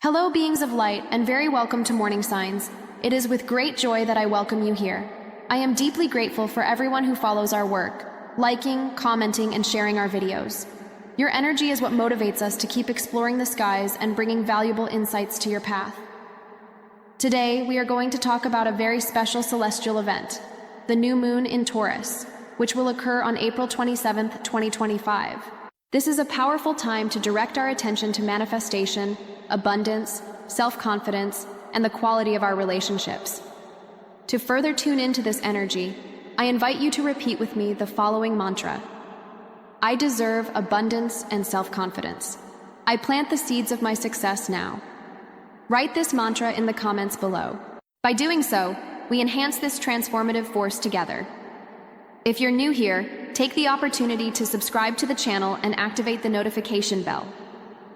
Hello, beings of light, and very welcome to Morning Signs. It is with great joy that I welcome you here. I am deeply grateful for everyone who follows our work, liking, commenting, and sharing our videos. Your energy is what motivates us to keep exploring the skies and bringing valuable insights to your path. Today, we are going to talk about a very special celestial event, the new moon in Taurus, which will occur on April 27th, 2025. This is a powerful time to direct our attention to manifestation, abundance, self-confidence, and the quality of our relationships. To further tune into this energy, I invite you to repeat with me the following mantra. I deserve abundance and self-confidence. I plant the seeds of my success now. Write this mantra in the comments below. By doing so, we enhance this transformative force together. If you're new here, take the opportunity to subscribe to the channel and activate the notification bell.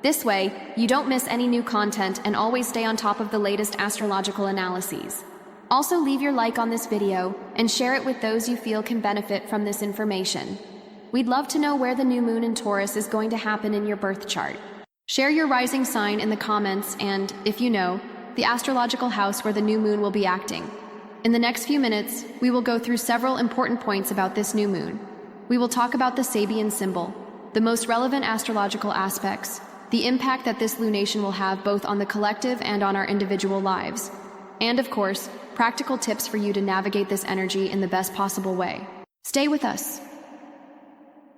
This way, you don't miss any new content and always stay on top of the latest astrological analyses. Also, leave your like on this video and share it with those you feel can benefit from this information. We'd love to know where the new moon in Taurus is going to happen in your birth chart. Share your rising sign in the comments and, if you know, the astrological house where the new moon will be acting. In the next few minutes, we will go through several important points about this new moon. We will talk about the Sabian symbol, the most relevant astrological aspects, the impact that this lunation will have both on the collective and on our individual lives, and of course, practical tips for you to navigate this energy in the best possible way. Stay with us.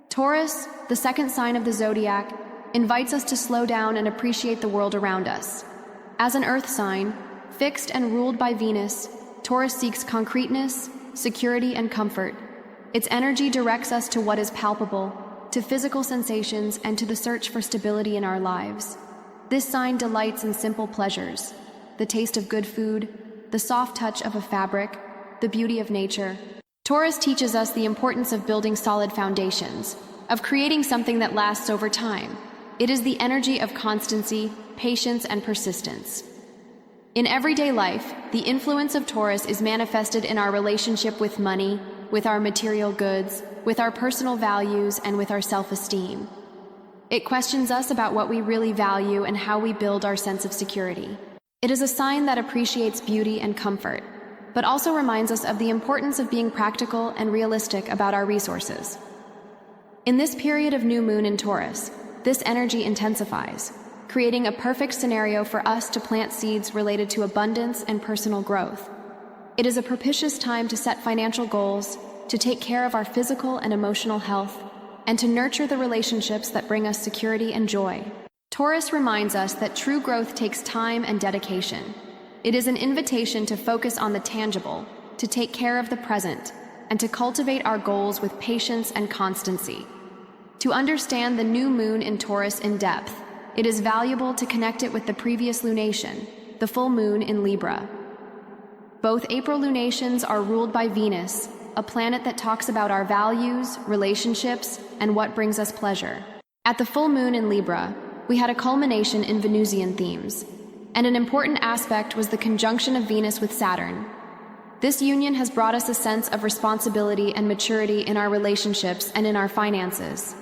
Taurus, the second sign of the zodiac, invites us to slow down and appreciate the world around us. As an earth sign, fixed and ruled by Venus, Taurus seeks concreteness, security, and comfort. Its energy directs us to what is palpable, to physical sensations, and to the search for stability in our lives. This sign delights in simple pleasures, the taste of good food, the soft touch of a fabric, the beauty of nature. Taurus teaches us the importance of building solid foundations, of creating something that lasts over time. It is the energy of constancy, patience, and persistence. In everyday life, the influence of Taurus is manifested in our relationship with money, with our material goods, with our personal values, and with our self-esteem. It questions us about what we really value and how we build our sense of security. It is a sign that appreciates beauty and comfort, but also reminds us of the importance of being practical and realistic about our resources. In this period of new moon in Taurus, this energy intensifies, creating a perfect scenario for us to plant seeds related to abundance and personal growth. It is a propitious time to set financial goals, to take care of our physical and emotional health, and to nurture the relationships that bring us security and joy. Taurus reminds us that true growth takes time and dedication. It is an invitation to focus on the tangible, to take care of the present, and to cultivate our goals with patience and constancy. To understand the new moon in Taurus in depth, it is valuable to connect it with the previous lunation, the full moon in Libra. Both April lunations are ruled by Venus, a planet that talks about our values, relationships, and what brings us pleasure. At the full moon in Libra, we had a culmination in Venusian themes, and an important aspect was the conjunction of Venus with Saturn. This union has brought us a sense of responsibility and maturity in our relationships and in our finances.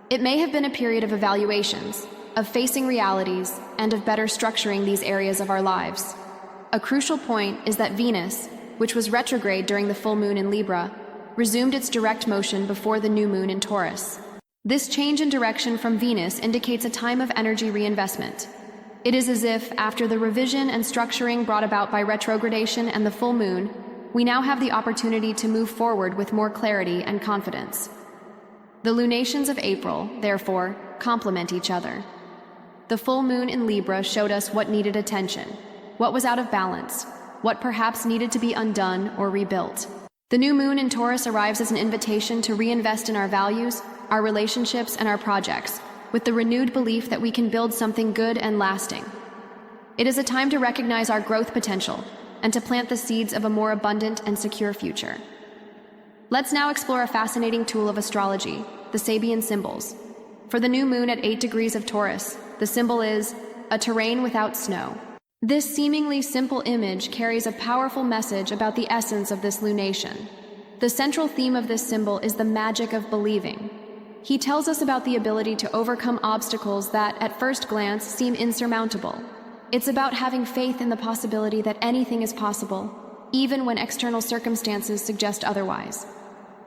It may have been a period of evaluations, of facing realities, and of better structuring these areas of our lives. A crucial point is that Venus, which was retrograde during the full moon in Libra, resumed its direct motion before the new moon in Taurus. This change in direction from Venus indicates a time of energy reinvestment. It is as if, after the revision and structuring brought about by retrogradation and the full moon, we now have the opportunity to move forward with more clarity and confidence. The lunations of April, therefore, complement each other. The full moon in Libra showed us what needed attention, what was out of balance, what perhaps needed to be undone or rebuilt. The new moon in Taurus arrives as an invitation to reinvest in our values, our relationships, and our projects, with the renewed belief that we can build something good and lasting. It is a time to recognize our growth potential and to plant the seeds of a more abundant and secure future. Let's now explore a fascinating tool of astrology, the Sabian symbols. For the new moon at 8 degrees of Taurus, the symbol is a terrain without snow. This seemingly simple image carries a powerful message about the essence of this lunation. The central theme of this symbol is the magic of believing. He tells us about the ability to overcome obstacles that, at first glance, seem insurmountable. It's about having faith in the possibility that anything is possible, even when external circumstances suggest otherwise.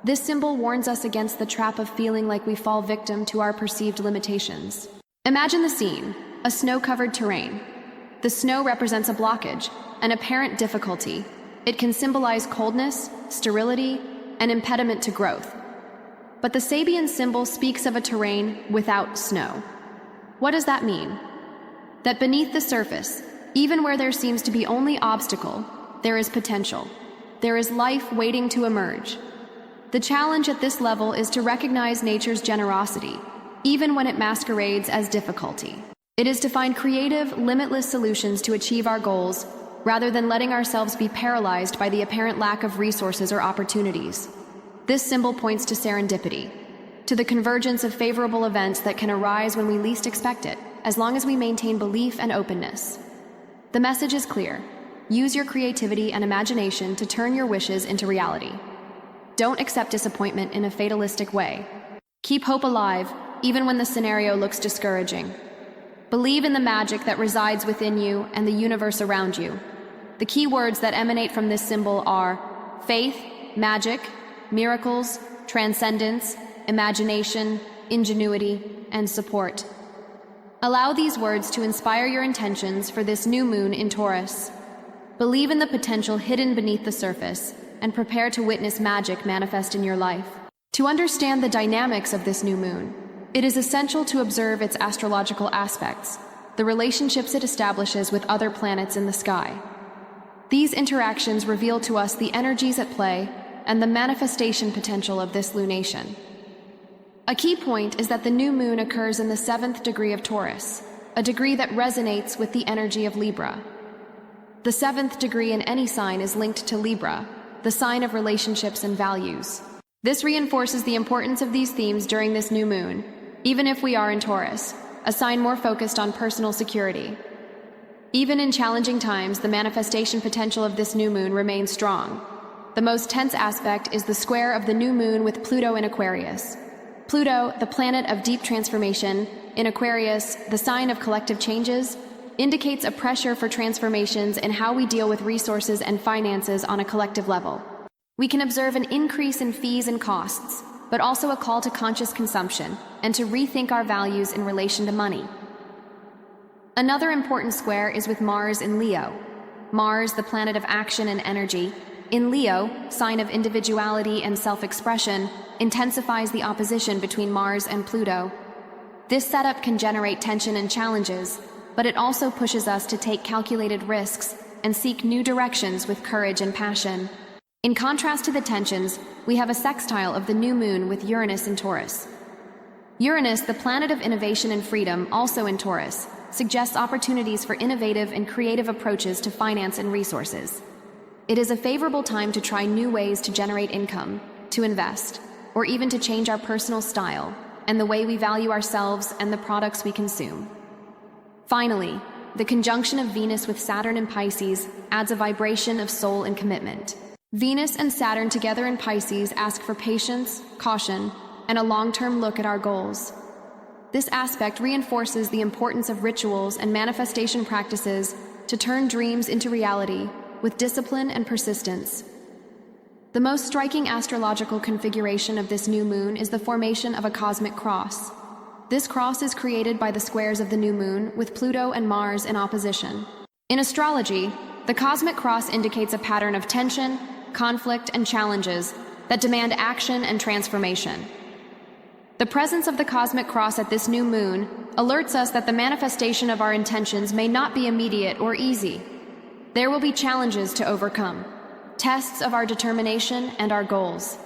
This symbol warns us against the trap of feeling like we fall victim to our perceived limitations. Imagine the scene, a snow-covered terrain. The snow represents a blockage, an apparent difficulty. It can symbolize coldness, sterility, an impediment to growth. But the Sabian symbol speaks of a terrain without snow. What does that mean? That beneath the surface, even where there seems to be only obstacle, there is potential. There is life waiting to emerge. The challenge at this level is to recognize nature's generosity, even when it masquerades as difficulty. It is to find creative, limitless solutions to achieve our goals, rather than letting ourselves be paralyzed by the apparent lack of resources or opportunities. This symbol points to serendipity, to the convergence of favorable events that can arise when we least expect it, as long as we maintain belief and openness. The message is clear. Use your creativity and imagination to turn your wishes into reality. Don't accept disappointment in a fatalistic way. Keep hope alive, even when the scenario looks discouraging. Believe in the magic that resides within you and the universe around you. The key words that emanate from this symbol are faith, magic, miracles, transcendence, imagination, ingenuity, and support. Allow these words to inspire your intentions for this new moon in Taurus. Believe in the potential hidden beneath the surface and prepare to witness magic manifest in your life. To understand the dynamics of this new moon, it is essential to observe its astrological aspects, the relationships it establishes with other planets in the sky. These interactions reveal to us the energies at play and the manifestation potential of this lunation. A key point is that the new moon occurs in the 7th degree of Taurus, a degree that resonates with the energy of Libra. The 7th degree in any sign is linked to Libra, the sign of relationships and values. This reinforces the importance of these themes during this new moon, even if we are in Taurus, a sign more focused on personal security. Even in challenging times, the manifestation potential of this new moon remains strong. The most tense aspect is the square of the new moon with Pluto in Aquarius. Pluto, the planet of deep transformation, in Aquarius, the sign of collective changes, indicates a pressure for transformations in how we deal with resources and finances on a collective level. We can observe an increase in fees and costs, but also a call to conscious consumption and to rethink our values in relation to money. Another important square is with Mars in Leo. Mars, the planet of action and energy, in Leo, sign of individuality and self-expression, intensifies the opposition between Mars and Pluto. This setup can generate tension and challenges, but it also pushes us to take calculated risks and seek new directions with courage and passion. In contrast to the tensions, we have a sextile of the new moon with Uranus in Taurus. Uranus, the planet of innovation and freedom, also in Taurus, suggests opportunities for innovative and creative approaches to finance and resources. It is a favorable time to try new ways to generate income, to invest, or even to change our personal style and the way we value ourselves and the products we consume. Finally, the conjunction of Venus with Saturn in Pisces adds a vibration of soul and commitment. Venus and Saturn together in Pisces ask for patience, caution, and a long-term look at our goals. This aspect reinforces the importance of rituals and manifestation practices to turn dreams into reality with discipline and persistence. The most striking astrological configuration of this new moon is the formation of a cosmic cross. This cross is created by the squares of the new moon with Pluto and Mars in opposition. In astrology, the cosmic cross indicates a pattern of tension, conflict, and challenges that demand action and transformation. The presence of the cosmic cross at this new moon alerts us that the manifestation of our intentions may not be immediate or easy. There will be challenges to overcome, tests of our determination and our goals.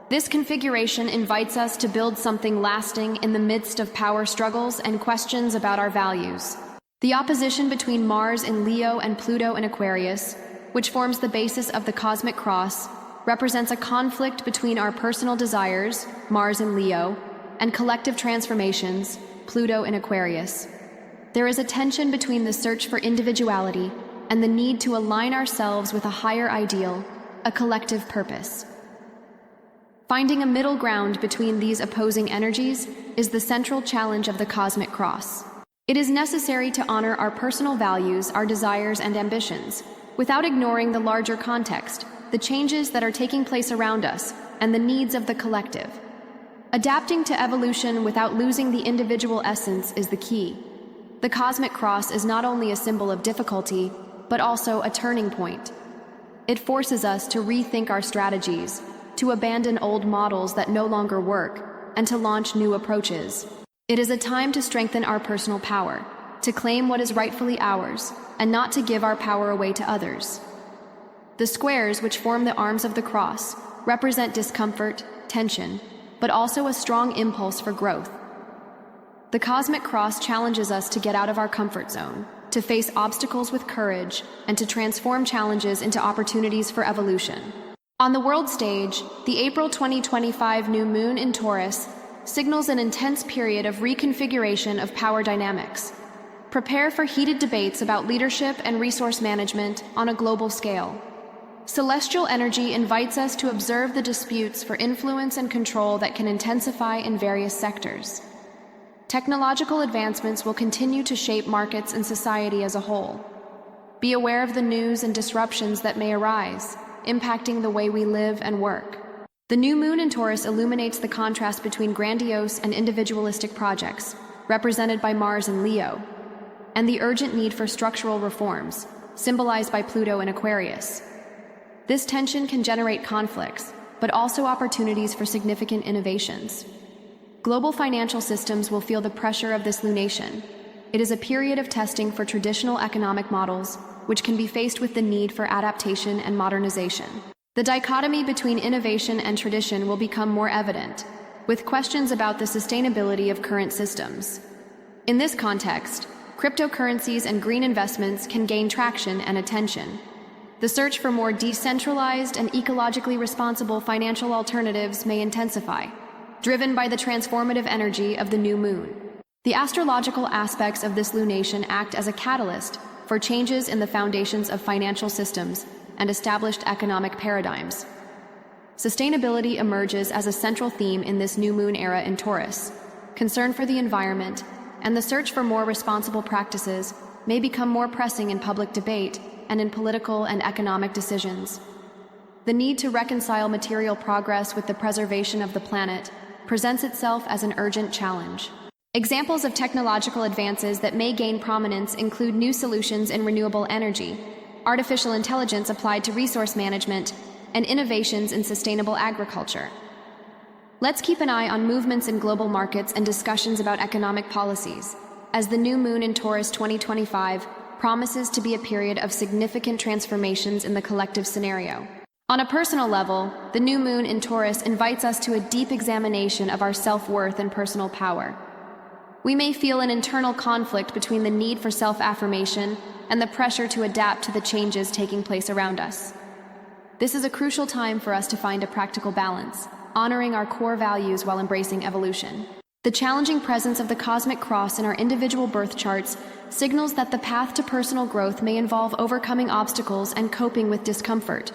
This configuration invites us to build something lasting in the midst of power struggles and questions about our values. The opposition between Mars in Leo and Pluto in Aquarius, which forms the basis of the cosmic cross, represents a conflict between our personal desires, Mars in Leo, and collective transformations, Pluto in Aquarius. There is a tension between the search for individuality and the need to align ourselves with a higher ideal, a collective purpose. Finding a middle ground between these opposing energies is the central challenge of the cosmic cross. It is necessary to honor our personal values, our desires, and ambitions, without ignoring the larger context, the changes that are taking place around us, and the needs of the collective. Adapting to evolution without losing the individual essence is the key. The cosmic cross is not only a symbol of difficulty, but also a turning point. It forces us to rethink our strategies, to abandon old models that no longer work, and to launch new approaches. It is a time to strengthen our personal power, to claim what is rightfully ours, and not to give our power away to others. The squares, which form the arms of the cross, represent discomfort, tension, but also a strong impulse for growth. The cosmic cross challenges us to get out of our comfort zone, to face obstacles with courage, and to transform challenges into opportunities for evolution. On the world stage, the April 2025 new moon in Taurus signals an intense period of reconfiguration of power dynamics. Prepare for heated debates about leadership and resource management on a global scale. Celestial energy invites us to observe the disputes for influence and control that can intensify in various sectors. Technological advancements will continue to shape markets and society as a whole. Be aware of the news and disruptions that may arise, impacting the way we live and work. The new moon in Taurus illuminates the contrast between grandiose and individualistic projects, represented by Mars and Leo, and the urgent need for structural reforms, symbolized by Pluto and Aquarius. This tension can generate conflicts, but also opportunities for significant innovations. Global financial systems will feel the pressure of this lunation. It is a period of testing for traditional economic models, which can be faced with the need for adaptation and modernization. The dichotomy between innovation and tradition will become more evident, with questions about the sustainability of current systems. In this context, cryptocurrencies and green investments can gain traction and attention. The search for more decentralized and ecologically responsible financial alternatives may intensify, driven by the transformative energy of the new moon. The astrological aspects of this lunation act as a catalyst for changes in the foundations of financial systems and established economic paradigms. Sustainability emerges as a central theme in this new moon era in Taurus. Concern for the environment and the search for more responsible practices may become more pressing in public debate and in political and economic decisions. The need to reconcile material progress with the preservation of the planet presents itself as an urgent challenge. Examples of technological advances that may gain prominence include new solutions in renewable energy, artificial intelligence applied to resource management, and innovations in sustainable agriculture. Let's keep an eye on movements in global markets and discussions about economic policies, as the new moon in Taurus 2025 promises to be a period of significant transformations in the collective scenario. On a personal level, the new moon in Taurus invites us to a deep examination of our self-worth and personal power. We may feel an internal conflict between the need for self-affirmation and the pressure to adapt to the changes taking place around us. This is a crucial time for us to find a practical balance, honoring our core values while embracing evolution. The challenging presence of the cosmic cross in our individual birth charts signals that the path to personal growth may involve overcoming obstacles and coping with discomfort.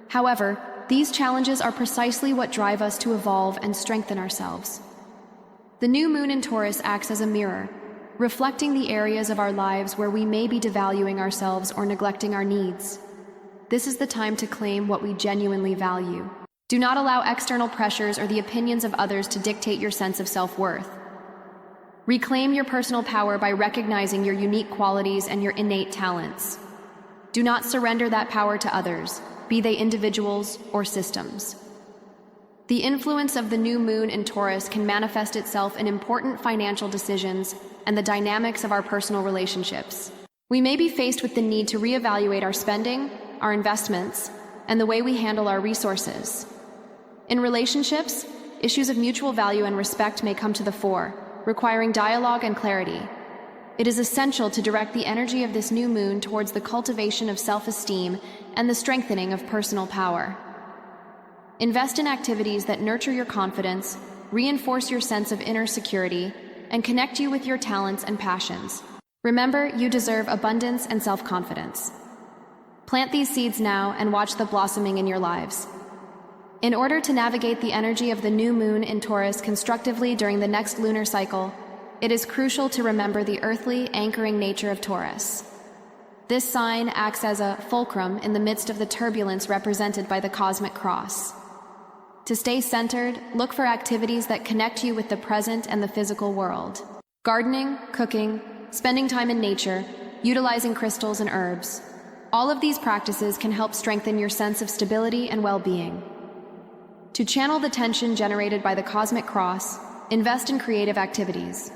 However, these challenges are precisely what drive us to evolve and strengthen ourselves. The new moon in Taurus acts as a mirror, reflecting the areas of our lives where we may be devaluing ourselves or neglecting our needs. This is the time to claim what we genuinely value. Do not allow external pressures or the opinions of others to dictate your sense of self-worth. Reclaim your personal power by recognizing your unique qualities and your innate talents. Do not surrender that power to others, be they individuals or systems. The influence of the new moon in Taurus can manifest itself in important financial decisions and the dynamics of our personal relationships. We may be faced with the need to reevaluate our spending, our investments, and the way we handle our resources. In relationships, issues of mutual value and respect may come to the fore, requiring dialogue and clarity. It is essential to direct the energy of this new moon towards the cultivation of self-esteem and the strengthening of personal power. Invest in activities that nurture your confidence, reinforce your sense of inner security, and connect you with your talents and passions. Remember, you deserve abundance and self-confidence. Plant these seeds now and watch the blossoming in your lives. In order to navigate the energy of the new moon in Taurus constructively during the next lunar cycle, it is crucial to remember the earthly, anchoring nature of Taurus. This sign acts as a fulcrum in the midst of the turbulence represented by the cosmic cross. To stay centered, look for activities that connect you with the present and the physical world. Gardening, cooking, spending time in nature, utilizing crystals and herbs. All of these practices can help strengthen your sense of stability and well-being. To channel the tension generated by the cosmic cross, invest in creative activities.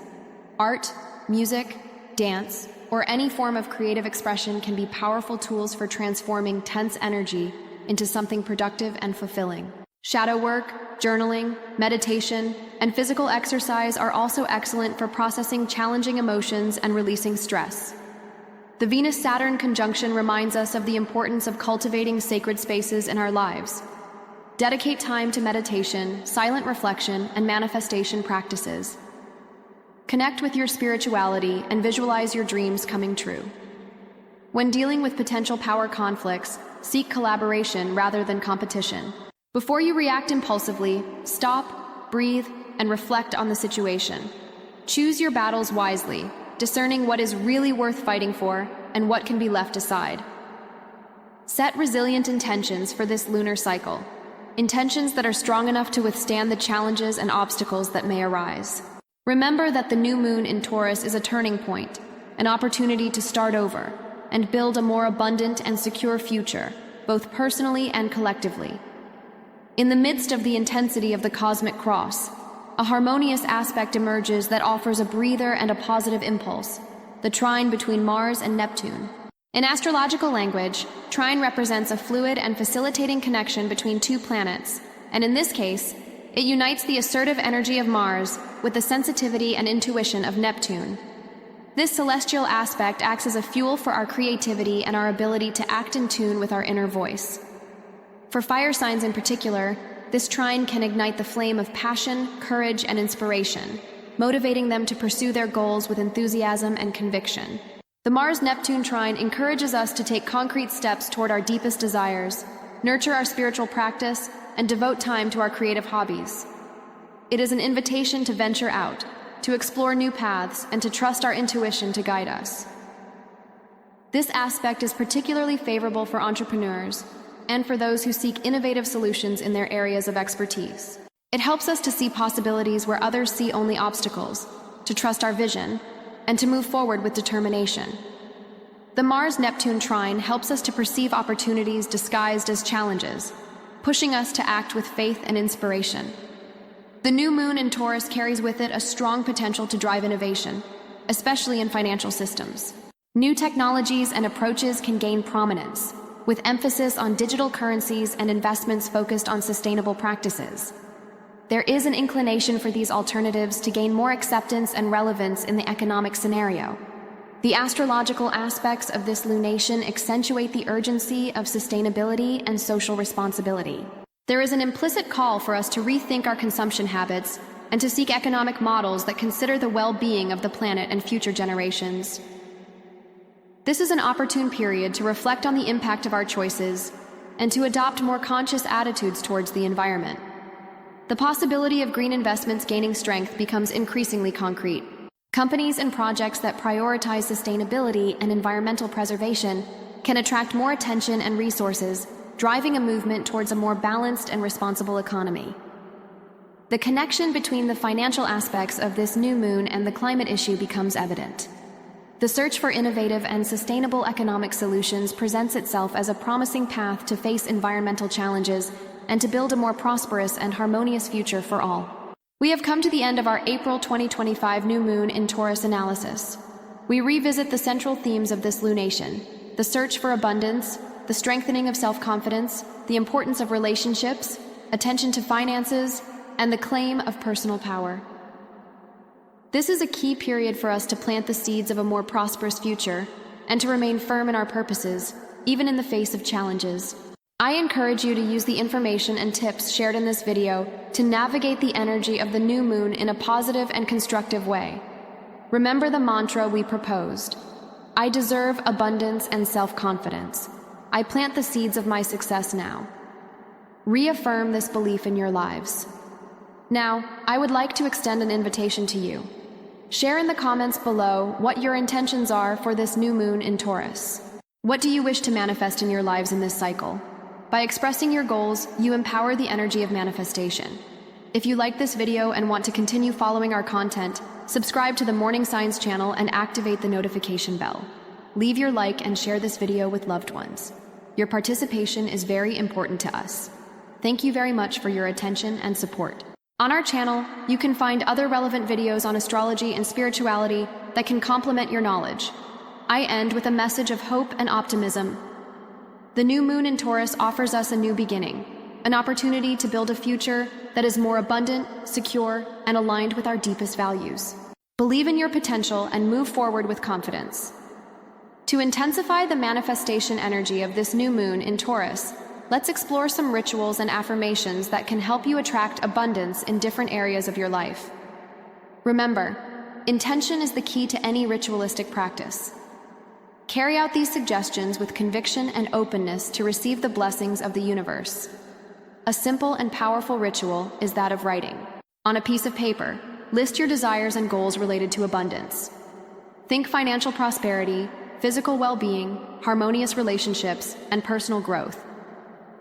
Art, music, dance, or any form of creative expression can be powerful tools for transforming tense energy into something productive and fulfilling. Shadow work, journaling, meditation, and physical exercise are also excellent for processing challenging emotions and releasing stress. The Venus-Saturn conjunction reminds us of the importance of cultivating sacred spaces in our lives. Dedicate time to meditation, silent reflection, and manifestation practices. Connect with your spirituality and visualize your dreams coming true. When dealing with potential power conflicts, seek collaboration rather than competition. Before you react impulsively, stop, breathe, and reflect on the situation. Choose your battles wisely, discerning what is really worth fighting for and what can be left aside. Set resilient intentions for this lunar cycle, intentions that are strong enough to withstand the challenges and obstacles that may arise. Remember that the new moon in Taurus is a turning point, an opportunity to start over and build a more abundant and secure future, both personally and collectively. In the midst of the intensity of the cosmic cross, a harmonious aspect emerges that offers a breather and a positive impulse, the trine between Mars and Neptune. In astrological language, trine represents a fluid and facilitating connection between two planets, and in this case, it unites the assertive energy of Mars with the sensitivity and intuition of Neptune. This celestial aspect acts as a fuel for our creativity and our ability to act in tune with our inner voice. For fire signs in particular, this trine can ignite the flame of passion, courage, and inspiration, motivating them to pursue their goals with enthusiasm and conviction. The Mars-Neptune trine encourages us to take concrete steps toward our deepest desires, nurture our spiritual practice, and devote time to our creative hobbies. It is an invitation to venture out, to explore new paths, and to trust our intuition to guide us. This aspect is particularly favorable for entrepreneurs and for those who seek innovative solutions in their areas of expertise. It helps us to see possibilities where others see only obstacles, to trust our vision, and to move forward with determination. The Mars-Neptune trine helps us to perceive opportunities disguised as challenges, pushing us to act with faith and inspiration. The new moon in Taurus carries with it a strong potential to drive innovation, especially in financial systems. New technologies and approaches can gain prominence, with emphasis on digital currencies and investments focused on sustainable practices. There is an inclination for these alternatives to gain more acceptance and relevance in the economic scenario. The astrological aspects of this lunation accentuate the urgency of sustainability and social responsibility. There is an implicit call for us to rethink our consumption habits and to seek economic models that consider the well-being of the planet and future generations. This is an opportune period to reflect on the impact of our choices and to adopt more conscious attitudes towards the environment. The possibility of green investments gaining strength becomes increasingly concrete. Companies and projects that prioritize sustainability and environmental preservation can attract more attention and resources, driving a movement towards a more balanced and responsible economy. The connection between the financial aspects of this new moon and the climate issue becomes evident. The search for innovative and sustainable economic solutions presents itself as a promising path to face environmental challenges and to build a more prosperous and harmonious future for all. We have come to the end of our April 2025 new moon in Taurus analysis. We revisit the central themes of this lunation: the search for abundance, the strengthening of self-confidence, the importance of relationships, attention to finances, and the claim of personal power. This is a key period for us to plant the seeds of a more prosperous future and to remain firm in our purposes, even in the face of challenges. I encourage you to use the information and tips shared in this video to navigate the energy of the new moon in a positive and constructive way. Remember the mantra we proposed: I deserve abundance and self-confidence. I plant the seeds of my success now. Reaffirm this belief in your lives. Now, I would like to extend an invitation to you. Share in the comments below what your intentions are for this new moon in Taurus. What do you wish to manifest in your lives in this cycle? By expressing your goals, you empower the energy of manifestation. If you like this video and want to continue following our content, subscribe to the Morning Signs channel and activate the notification bell. Leave your like and share this video with loved ones. Your participation is very important to us. Thank you very much for your attention and support. On our channel, you can find other relevant videos on astrology and spirituality that can complement your knowledge. I end with a message of hope and optimism. The new moon in Taurus offers us a new beginning, an opportunity to build a future that is more abundant, secure, and aligned with our deepest values. Believe in your potential and move forward with confidence. To intensify the manifestation energy of this new moon in Taurus, let's explore some rituals and affirmations that can help you attract abundance in different areas of your life. Remember, intention is the key to any ritualistic practice. Carry out these suggestions with conviction and openness to receive the blessings of the universe. A simple and powerful ritual is that of writing. On a piece of paper, list your desires and goals related to abundance. Think financial prosperity, physical well-being, harmonious relationships, and personal growth.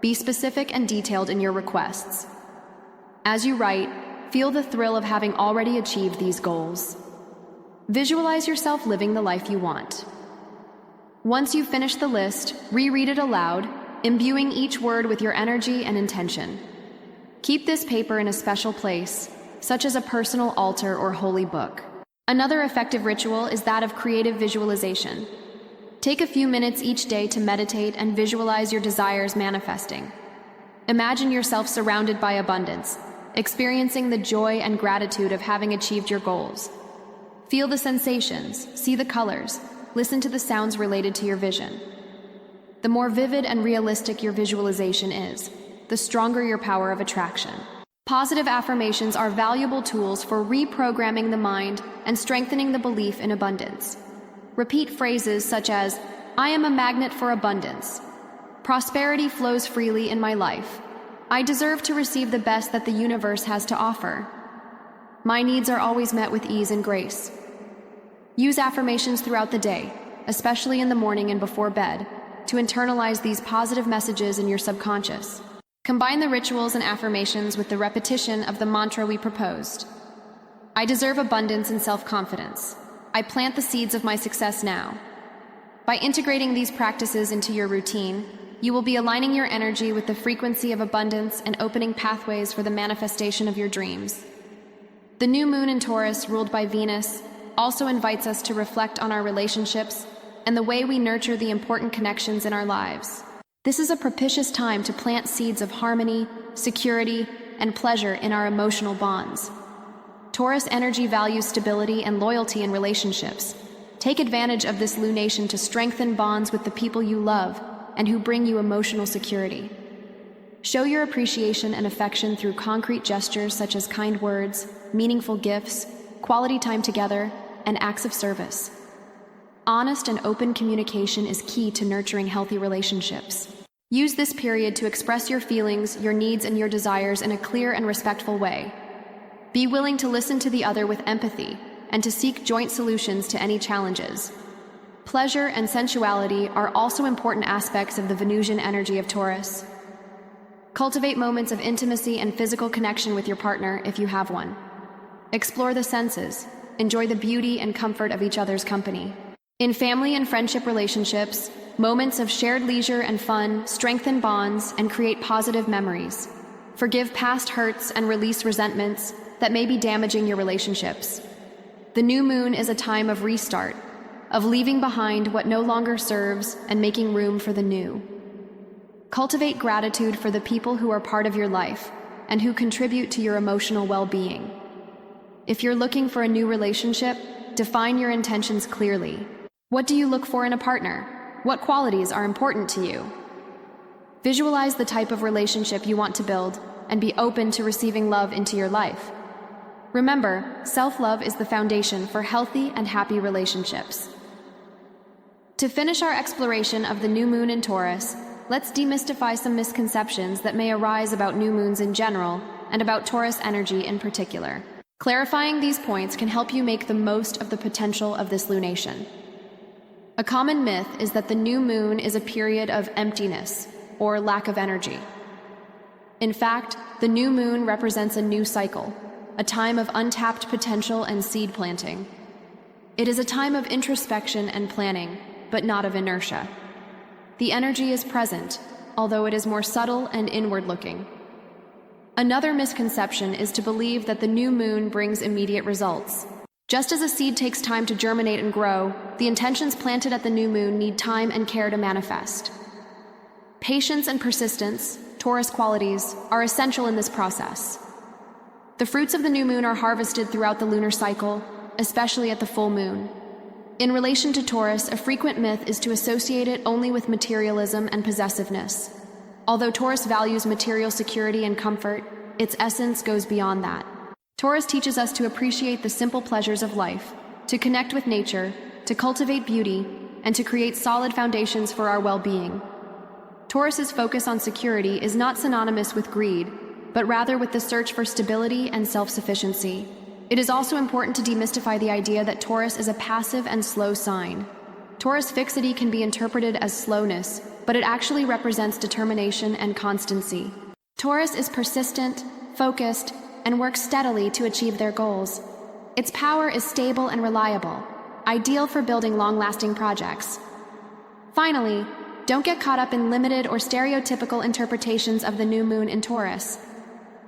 Be specific and detailed in your requests. As you write, feel the thrill of having already achieved these goals. Visualize yourself living the life you want. Once you've finished the list, reread it aloud, imbuing each word with your energy and intention. Keep this paper in a special place, such as a personal altar or holy book. Another effective ritual is that of creative visualization. Take a few minutes each day to meditate and visualize your desires manifesting. Imagine yourself surrounded by abundance, experiencing the joy and gratitude of having achieved your goals. Feel the sensations, see the colors, listen to the sounds related to your vision. The more vivid and realistic your visualization is, the stronger your power of attraction. Positive affirmations are valuable tools for reprogramming the mind and strengthening the belief in abundance. Repeat phrases such as, "I am a magnet for abundance," "Prosperity flows freely in my life," "I deserve to receive the best that the universe has to offer," "My needs are always met with ease and grace." Use affirmations throughout the day, especially in the morning and before bed, to internalize these positive messages in your subconscious. Combine the rituals and affirmations with the repetition of the mantra we proposed. I deserve abundance and self-confidence. I plant the seeds of my success now. By integrating these practices into your routine, you will be aligning your energy with the frequency of abundance and opening pathways for the manifestation of your dreams. The new moon in Taurus, ruled by Venus, also invites us to reflect on our relationships and the way we nurture the important connections in our lives. This is a propitious time to plant seeds of harmony, security, and pleasure in our emotional bonds. Taurus energy values stability and loyalty in relationships. Take advantage of this lunation to strengthen bonds with the people you love and who bring you emotional security. Show your appreciation and affection through concrete gestures such as kind words, meaningful gifts, quality time together, and acts of service. Honest and open communication is key to nurturing healthy relationships. Use this period to express your feelings, your needs, and your desires in a clear and respectful way. Be willing to listen to the other with empathy and to seek joint solutions to any challenges. Pleasure and sensuality are also important aspects of the Venusian energy of Taurus. Cultivate moments of intimacy and physical connection with your partner if you have one. Explore the senses, enjoy the beauty and comfort of each other's company. In family and friendship relationships, moments of shared leisure and fun strengthen bonds and create positive memories. Forgive past hurts and release resentments that may be damaging your relationships. The new moon is a time of restart, of leaving behind what no longer serves and making room for the new. Cultivate gratitude for the people who are part of your life and who contribute to your emotional well-being. If you're looking for a new relationship, define your intentions clearly. What do you look for in a partner? What qualities are important to you? Visualize the type of relationship you want to build and be open to receiving love into your life. Remember, self-love is the foundation for healthy and happy relationships. To finish our exploration of the new moon in Taurus, let's demystify some misconceptions that may arise about new moons in general and about Taurus energy in particular. Clarifying these points can help you make the most of the potential of this lunation. A common myth is that the new moon is a period of emptiness or lack of energy. In fact, the new moon represents a new cycle, a time of untapped potential and seed planting. It is a time of introspection and planning, but not of inertia. The energy is present, although it is more subtle and inward-looking. Another misconception is to believe that the new moon brings immediate results. Just as a seed takes time to germinate and grow, the intentions planted at the new moon need time and care to manifest. Patience and persistence, Taurus qualities, are essential in this process. The fruits of the new moon are harvested throughout the lunar cycle, especially at the full moon. In relation to Taurus, a frequent myth is to associate it only with materialism and possessiveness. Although Taurus values material security and comfort, its essence goes beyond that. Taurus teaches us to appreciate the simple pleasures of life, to connect with nature, to cultivate beauty, and to create solid foundations for our well-being. Taurus's focus on security is not synonymous with greed, but rather with the search for stability and self-sufficiency. It is also important to demystify the idea that Taurus is a passive and slow sign. Taurus fixity can be interpreted as slowness, but it actually represents determination and constancy. Taurus is persistent, focused, and works steadily to achieve their goals. Its power is stable and reliable, ideal for building long-lasting projects. Finally, don't get caught up in limited or stereotypical interpretations of the new moon in Taurus.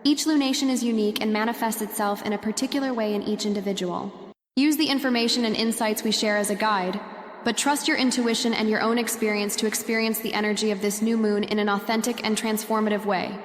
Each lunation is unique and manifests itself in a particular way in each individual. Use the information and insights we share as a guide, but trust your intuition and your own experience to experience the energy of this new moon in an authentic and transformative way.